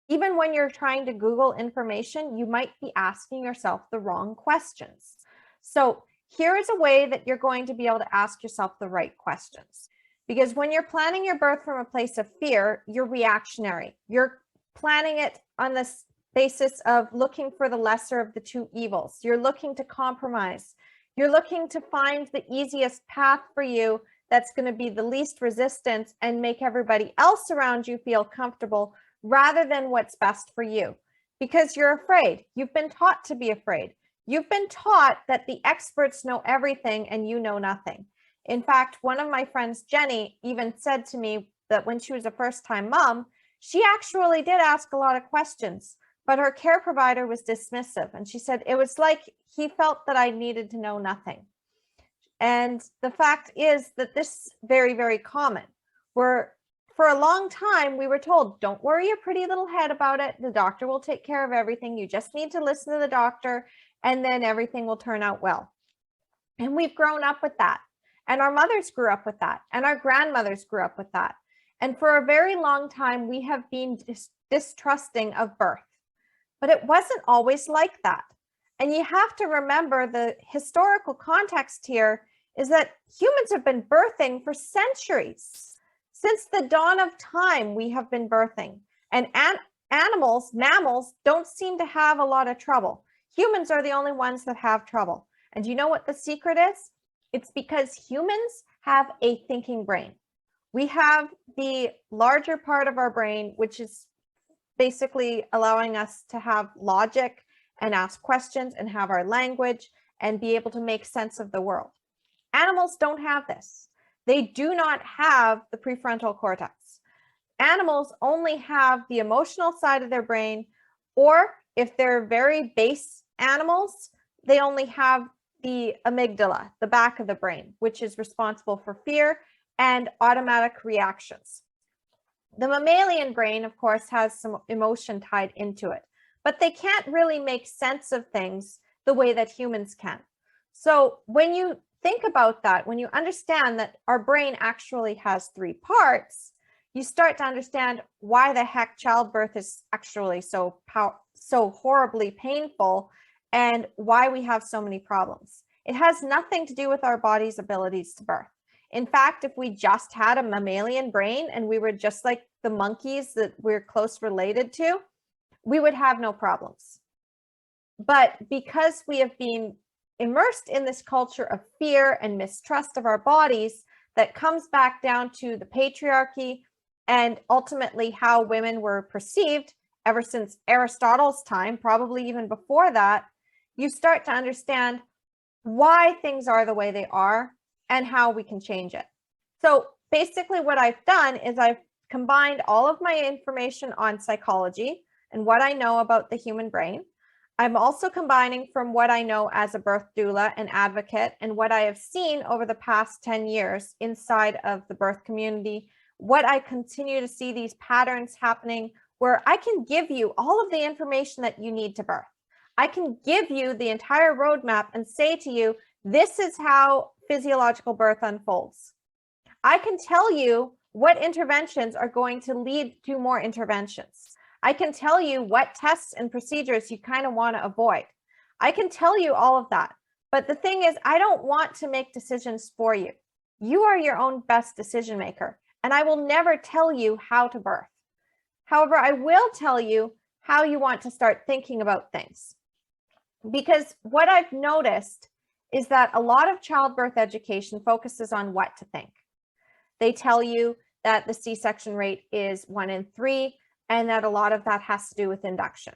Even when you're trying to Google information, you might be asking yourself the wrong questions. So here is a way that you're going to be able to ask yourself the right questions. Because when you're planning your birth from a place of fear, you're reactionary. You're planning it on this basis of looking for the lesser of the two evils. You're looking to compromise. You're looking to find the easiest path for you that's going to be the least resistance and make everybody else around you feel comfortable, rather than what's best for you, because you're afraid. You've been taught to be afraid. You've been taught that the experts know everything and you know nothing. In fact, one of my friends, Jenny, even said to me that when she was a first-time mom, she actually did ask a lot of questions, but her care provider was dismissive. And she said it was like he felt that I needed to know nothing. And the fact is that this is very, very common. For a long time, we were told, don't worry your pretty little head about it. The doctor will take care of everything. You just need to listen to the doctor, and then everything will turn out well. And we've grown up with that. And our mothers grew up with that. And our grandmothers grew up with that. And for a very long time, we have been distrusting of birth. But it wasn't always like that. And you have to remember the historical context here is that humans have been birthing for centuries. Since the dawn of time, we have been birthing, and animals, mammals, don't seem to have a lot of trouble. Humans are the only ones that have trouble. And you know what the secret is? It's because humans have a thinking brain. We have the larger part of our brain, which is basically allowing us to have logic and ask questions and have our language and be able to make sense of the world. Animals don't have this. They do not have the prefrontal cortex. Animals only have the emotional side of their brain, or if they're very base animals, they only have the amygdala, the back of the brain, which is responsible for fear and automatic reactions. The mammalian brain, of course, has some emotion tied into it, but they can't really make sense of things the way that humans can. So when you think about that, when you understand that our brain actually has three parts, you start to understand why the heck childbirth is actually so horribly painful and why we have so many problems. It has nothing to do with our body's abilities to birth. In fact, if we just had a mammalian brain and we were just like the monkeys that we're close related to, we would have no problems. But because we have been immersed in this culture of fear and mistrust of our bodies, that comes back down to the patriarchy and ultimately how women were perceived ever since Aristotle's time, probably even before that, you start to understand why things are the way they are and how we can change it. So basically what I've done is I've combined all of my information on psychology and what I know about the human brain. I'm also combining from what I know as a birth doula and advocate and what I have seen over the past 10 years inside of the birth community, what I continue to see these patterns happening where I can give you all of the information that you need to birth. I can give you the entire roadmap and say to you, this is how physiological birth unfolds. I can tell you what interventions are going to lead to more interventions. I can tell you what tests and procedures you kind of want to avoid. I can tell you all of that. But the thing is, I don't want to make decisions for you. You are your own best decision maker, and I will never tell you how to birth. However, I will tell you how you want to start thinking about things. Because what I've noticed is that a lot of childbirth education focuses on what to think. They tell you that the C-section rate is 1 in 3, and that a lot of that has to do with induction.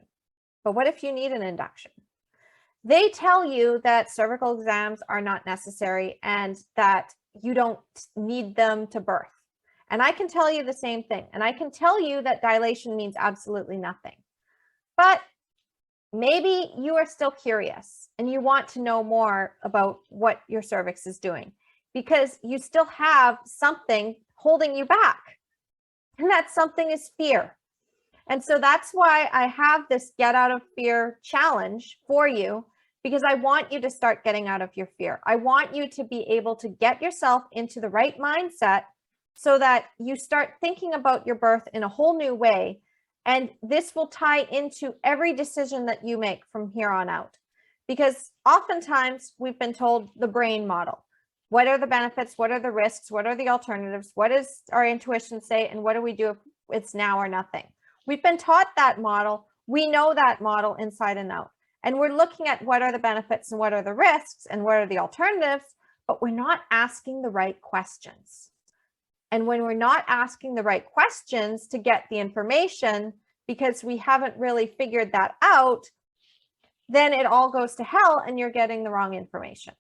But what if you need an induction? They tell you that cervical exams are not necessary and that you don't need them to birth. And I can tell you the same thing. And I can tell you that dilation means absolutely nothing. But maybe you are still curious and you want to know more about what your cervix is doing because you still have something holding you back. And that something is fear. And so that's why I have this Get Out of Fear challenge for you, because I want you to start getting out of your fear. I want you to be able to get yourself into the right mindset so that you start thinking about your birth in a whole new way And this will tie into every decision that you make from here on out. Because oftentimes we've been told the brain model. What are the benefits? What are the risks? What are the alternatives? What does our intuition say? And what do we do if it's now or nothing? We've been taught that model. We know that model inside and out. And we're looking at what are the benefits and what are the risks and what are the alternatives, but we're not asking the right questions. And when we're not asking the right questions to get the information, because we haven't really figured that out, then it all goes to hell and you're getting the wrong information.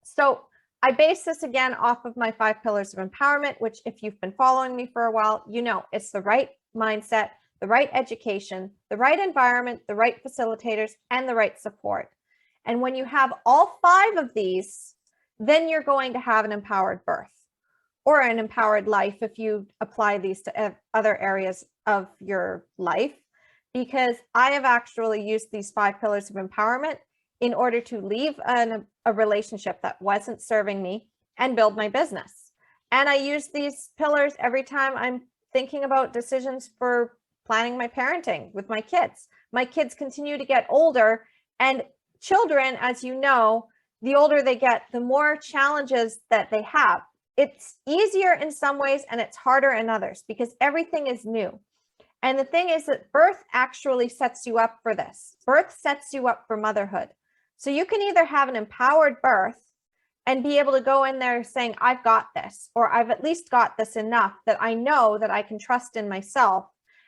So I base this again off of my 5 pillars of empowerment, which if you've been following me for a while, you know it's the right mindset, the right education, the right environment, the right facilitators, and the right support. And when you have all 5 of these, then you're going to have an empowered birth or an empowered life if you apply these to other areas of your life, because I have actually used these 5 pillars of empowerment in order to leave a relationship that wasn't serving me and build my business. And I use these pillars every time I'm thinking about decisions for planning my parenting with my kids. My kids continue to get older, and children, as you know, the older they get, the more challenges that they have. It's easier in some ways and it's harder in others because everything is new. And the thing is that birth actually sets you up for this. Birth sets you up for motherhood. So you can either have an empowered birth and be able to go in there saying, I've got this, or I've at least got this enough that I know that I can trust in myself.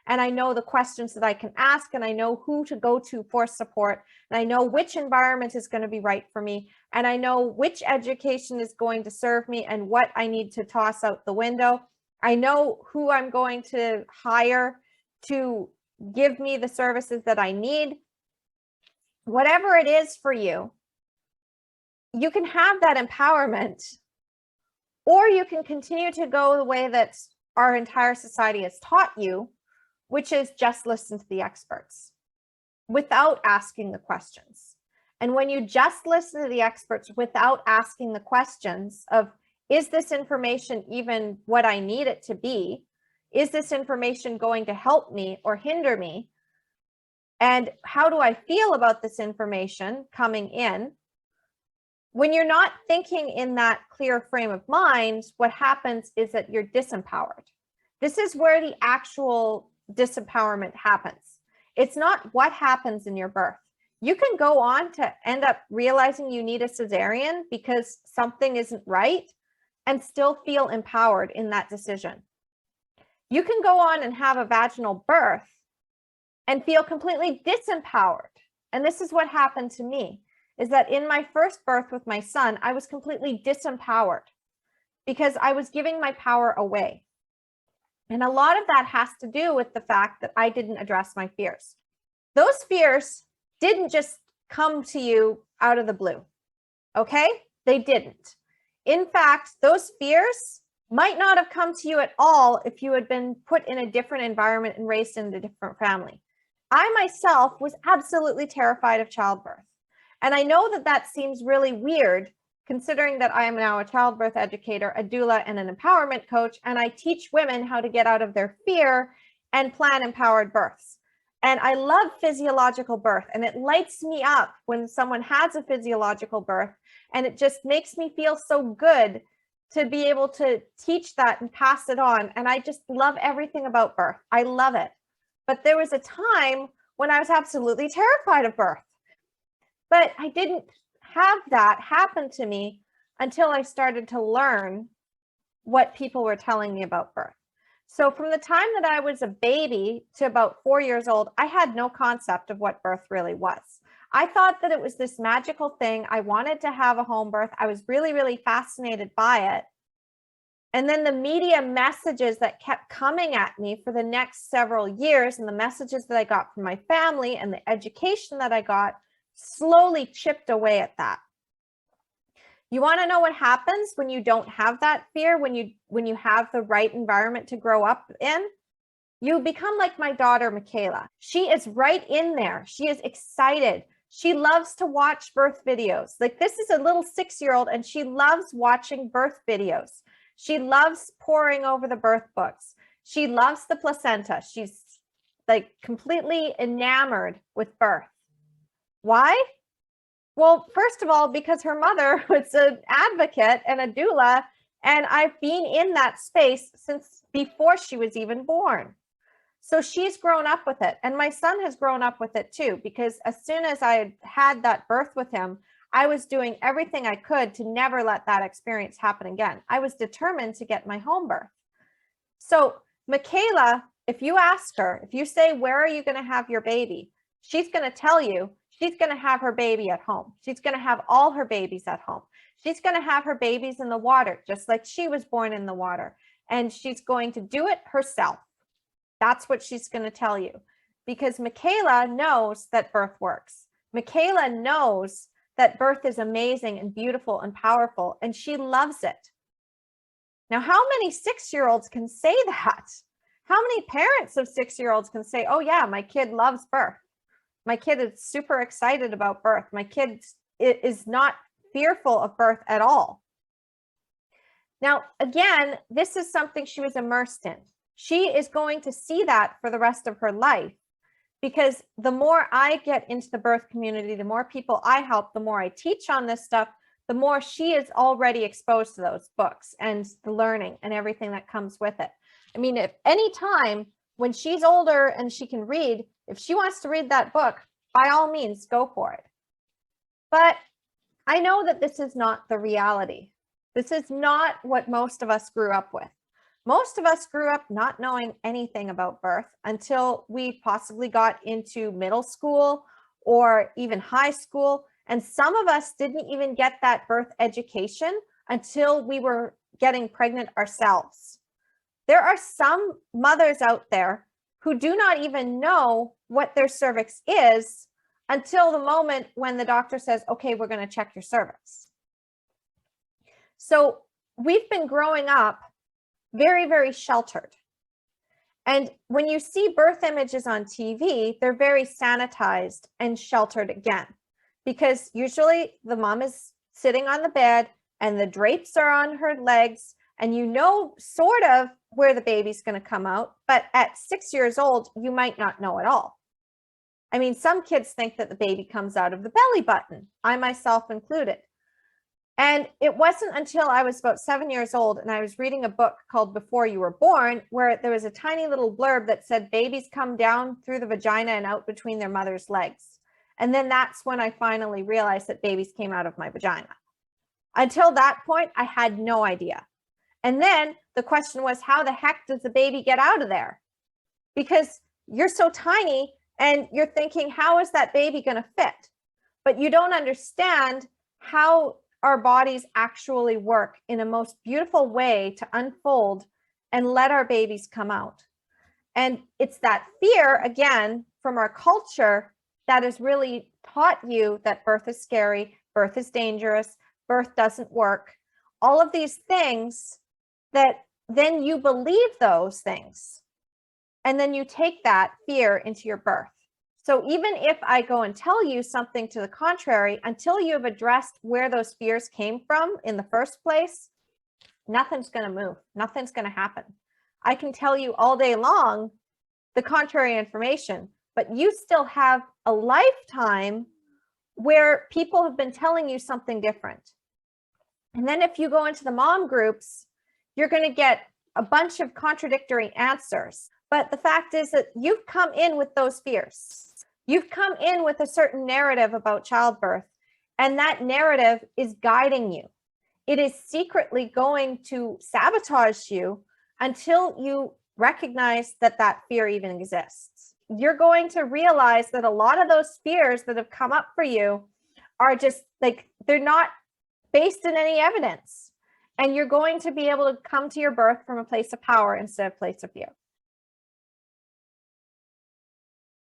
And I know the questions that I can ask, and I know who to go to for support. And I know which environment is going to be right for me. And I know which education is going to serve me and what I need to toss out the window. I know who I'm going to hire to give me the services that I need. Whatever it is for you, you can have that empowerment, or you can continue to go the way that our entire society has taught you, which is just listen to the experts without asking the questions. And when you just listen to the experts without asking the questions of, is this information even what I need it to be? Is this information going to help me or hinder me? And how do I feel about this information coming in? When you're not thinking in that clear frame of mind, what happens is that you're disempowered. This is where the actual disempowerment happens. It's not what happens in your birth. You can go on to end up realizing you need a cesarean because something isn't right and still feel empowered in that decision. You can go on and have a vaginal birth and feel completely disempowered. And this is what happened to me, is that in my first birth with my son, I was completely disempowered because I was giving my power away. And a lot of that has to do with the fact that I didn't address my fears. Those fears didn't just come to you out of the blue, okay? They didn't. In fact, those fears might not have come to you at all if you had been put in a different environment and raised in a different family. I myself was absolutely terrified of childbirth. And I know that that seems really weird, considering that I am now a childbirth educator, a doula, and an empowerment coach, and I teach women how to get out of their fear and plan empowered births. And I love physiological birth, and it lights me up when someone has a physiological birth, and it just makes me feel so good to be able to teach that and pass it on. And I just love everything about birth. I love it. But there was a time when I was absolutely terrified of birth. But I didn't have that happen to me until I started to learn what people were telling me about birth. So from the time that I was a baby to about 4 years old, I had no concept of what birth really was. I thought that it was this magical thing. I wanted to have a home birth. I was really, really fascinated by it. And then the media messages that kept coming at me for the next several years, and the messages that I got from my family and the education that I got, slowly chipped away at that. You want to know what happens when you don't have that fear, when you have the right environment to grow up in? You become like my daughter, Michaela. She is right in there. She is excited. She loves to watch birth videos. Like, this is a little 6-year-old, and she loves watching birth videos. She loves poring over the birth books. She loves the placenta. She's like completely enamored with birth. Why? Well, first of all, because her mother was an advocate and a doula, and I've been in that space since before she was even born. So she's grown up with it. And my son has grown up with it too, because as soon as I had that birth with him, I was doing everything I could to never let that experience happen again. I was determined to get my home birth. So Michaela, if you ask her, if you say, where are you going to have your baby? She's going to tell you she's going to have her baby at home. She's going to have all her babies at home. She's going to have her babies in the water, just like she was born in the water. And she's going to do it herself. That's what she's going to tell you, because Michaela knows that birth works. Michaela knows that birth is amazing and beautiful and powerful, and she loves it. Now, how many 6-year-olds can say that? How many parents of 6-year-olds can say, oh yeah, my kid loves birth. My kid is super excited about birth. My kid is not fearful of birth at all. Now, again, this is something she was immersed in. She is going to see that for the rest of her life, because the more I get into the birth community, the more people I help, the more I teach on this stuff, the more she is already exposed to those books and the learning and everything that comes with it. I mean, if any time when she's older and she can read, if she wants to read that book, by all means, go for it. But I know that this is not the reality. This is not what most of us grew up with. Most of us grew up not knowing anything about birth until we possibly got into middle school or even high school. And some of us didn't even get that birth education until we were getting pregnant ourselves. There are some mothers out there who do not even know what their cervix is until the moment when the doctor says, okay, we're going to check your cervix. So we've been growing up very, very sheltered. And when you see birth images on TV, they're very sanitized and sheltered again, because usually the mom is sitting on the bed and the drapes are on her legs, and you know sort of where the baby's going to come out. But at 6 years old, you might not know at all. I mean, some kids think that the baby comes out of the belly button, I myself included. And it wasn't until I was about 7 years old and I was reading a book called Before You Were Born, where there was a tiny little blurb that said babies come down through the vagina and out between their mother's legs. And then that's when I finally realized that babies came out of my vagina. Until that point, I had no idea. And then the question was, how the heck does the baby get out of there? Because you're so tiny and you're thinking, how is that baby going to fit? But you don't understand how our bodies actually work in a most beautiful way to unfold and let our babies come out. And it's that fear, again, from our culture that has really taught you that birth is scary, birth is dangerous, birth doesn't work, all of these things that then you believe those things. And then you take that fear into your birth. So even if I go and tell you something to the contrary, until you have addressed where those fears came from in the first place, nothing's going to move. Nothing's going to happen. I can tell you all day long the contrary information, but you still have a lifetime where people have been telling you something different. And then if you go into the mom groups, you're going to get a bunch of contradictory answers. But the fact is that you've come in with those fears. You've come in with a certain narrative about childbirth, and that narrative is guiding you. It is secretly going to sabotage you until you recognize that that fear even exists. You're going to realize that a lot of those fears that have come up for you are just like, they're not based in any evidence. And you're going to be able to come to your birth from a place of power instead of a place of fear.